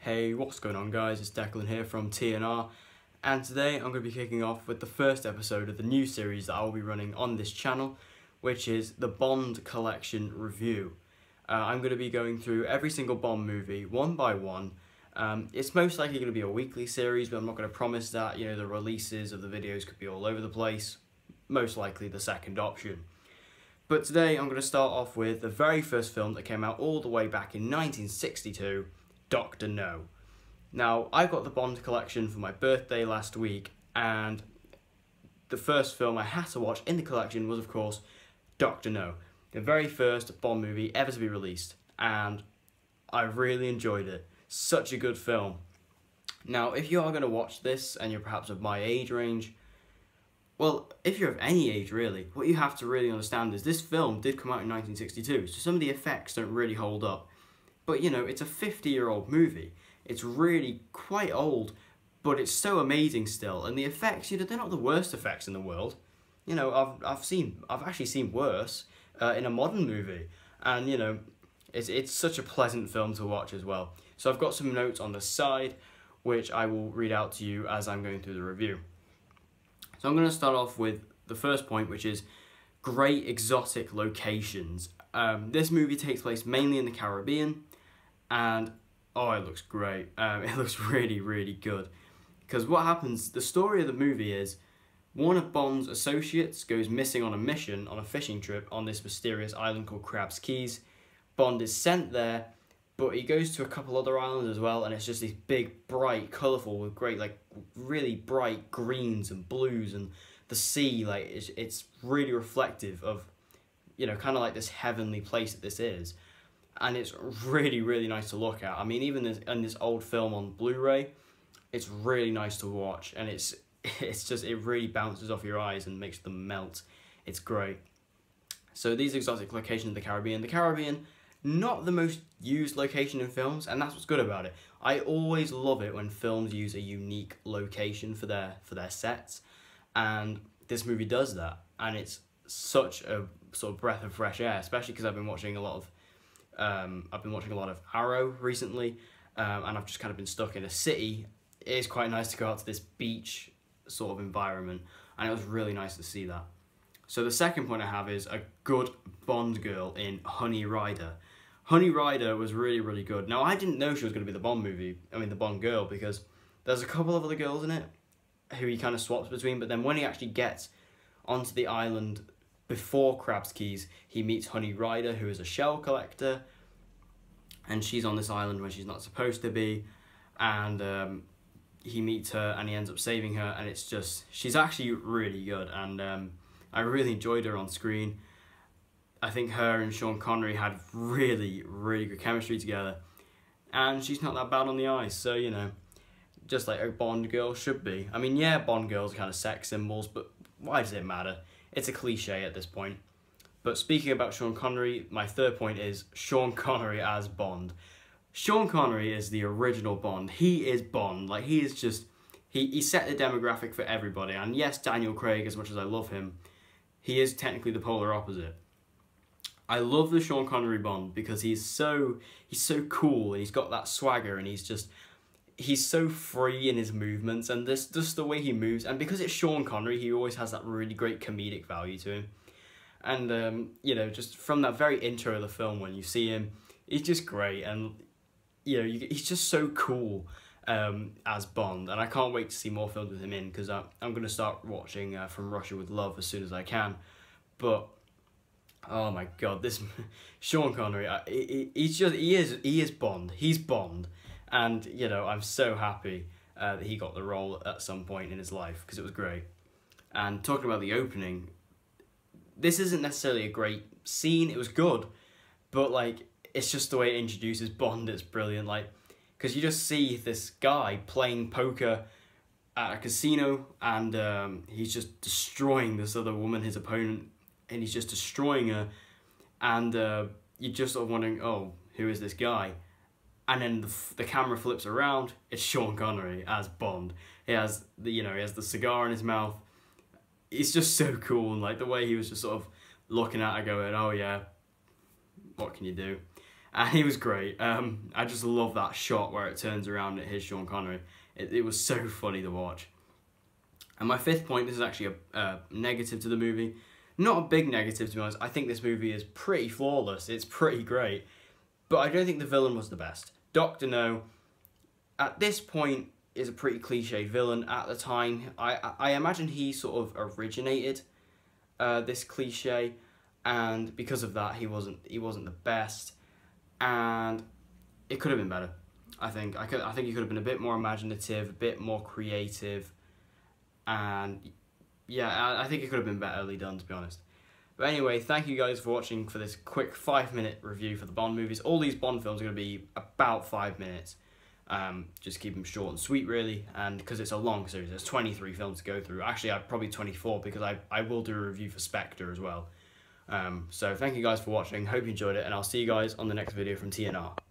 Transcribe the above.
Hey, what's going on guys? It's Declan here from TNR, and today I'm going to be kicking off with the first episode of the new series that I will be running on this channel, which is the Bond Collection Review. I'm going to be going through every single Bond movie one by one. It's most likely going to be a weekly series, but I'm not going to promise that. You know, the releases of the videos could be all over the place. Most likely the second option. But today I'm going to start off with the very first film that came out all the way back in 1962, Dr. No. Now, I got the Bond collection for my birthday last week, and the first film I had to watch in the collection was, of course, Dr. No, the very first Bond movie ever to be released, and I really enjoyed it. Such a good film. Now, if you are going to watch this, and you're perhaps of my age range, well, if you're of any age really, what you have to really understand is this film did come out in 1962, so some of the effects don't really hold up. But, you know, it's a 50-year-old movie. It's really quite old, but it's so amazing still. And the effects, you know, they're not the worst effects in the world. You know, I've actually seen worse in a modern movie. And, you know, it's such a pleasant film to watch as well. So I've got some notes on the side, which I will read out to you as I'm going through the review. So I'm going to start off with the first point, which is great exotic locations. This movie takes place mainly in the Caribbean. And, oh, it looks great. It looks really, really good. Because what happens, the story of the movie is, one of Bond's associates goes missing on a mission, on a fishing trip, on this mysterious island called Crab's Keys. Bond is sent there, but he goes to a couple other islands as well, and it's just these big, bright, colourful, with great, like, really bright greens and blues, and the sea, like, it's really reflective of, you know, kind of like this heavenly place that this is. And it's really, really nice to look at. I mean, even in this old film on Blu-ray, it's really nice to watch. And it's just, it really bounces off your eyes and makes them melt. It's great. So these exotic locations in the Caribbean, not the most used location in films, and that's what's good about it. I always love it when films use a unique location for their sets. And this movie does that. And it's such a sort of breath of fresh air, especially because I've been watching a lot of Arrow recently, and I've just kind of been stuck in a city. It is quite nice to go out to this beach sort of environment, and it was really nice to see that. So the second point I have is a good Bond girl in Honey Rider. Honey Rider was really, really good. Now, I didn't know she was going to be the Bond girl, because there's a couple of other girls in it who he kind of swaps between, but then when he actually gets onto the island before Crab's Keys, he meets Honey Rider, who is a shell collector, and she's on this island where she's not supposed to be, and he meets her and he ends up saving her, and it's just, she's actually really good, and I really enjoyed her on screen. I think her and Sean Connery had really, really good chemistry together, and she's not that bad on the ice, so, you know, just like a Bond girl should be. I mean, yeah, Bond girls are kind of sex symbols, but why does it matter? It's a cliche at this point. But speaking about Sean Connery, my third point is Sean Connery as Bond. Sean Connery is the original Bond. He is Bond. Like, he is just, he set the demographic for everybody. And yes, Daniel Craig, as much as I love him, he is technically the polar opposite. I love the Sean Connery Bond because he's so cool, and he's got that swagger, and he's so free in his movements, and just the way he moves, and because it's Sean Connery, he always has that really great comedic value to him. And, you know, just from that very intro of the film, when you see him, he's just great, and, you know, he's just so cool as Bond, and I can't wait to see more films with him in, because I'm going to start watching From Russia with Love as soon as I can. But, oh my god, this Sean Connery, he is Bond, he's Bond. And, you know, I'm so happy that he got the role at some point in his life, because it was great. And talking about the opening, this isn't necessarily a great scene. It was good, but, like, it's just the way it introduces Bond. It's brilliant, like, because you just see this guy playing poker at a casino, and he's just destroying this other woman, his opponent, and he's just destroying her. And you're just sort of wondering, oh, who is this guy? And then the camera flips around. It's Sean Connery as Bond. He has he has the cigar in his mouth. It's just so cool, and like the way he was just sort of looking at her, going, "Oh yeah, what can you do?" and he was great. I just love that shot where it turns around and it hits Sean Connery. It was so funny to watch. And my fifth point, this is actually a negative to the movie. Not a big negative, to be honest. I think this movie is pretty flawless. It's pretty great. But I don't think the villain was the best. Dr. No, at this point, is a pretty cliched villain. At the time, I imagine he sort of originated this cliche, and because of that, he wasn't the best, and it could have been better. I think he could have been a bit more imaginative, a bit more creative, and yeah, I think it could have been betterly done, to be honest. But anyway, thank you guys for watching for this quick 5-minute review for the Bond movies. All these Bond films are going to be about 5 minutes. Just keep them short and sweet, really, and because it's a long series, there's 23 films to go through. Actually, probably 24, because I will do a review for Spectre as well. So thank you guys for watching, hope you enjoyed it, and I'll see you guys on the next video from TNR.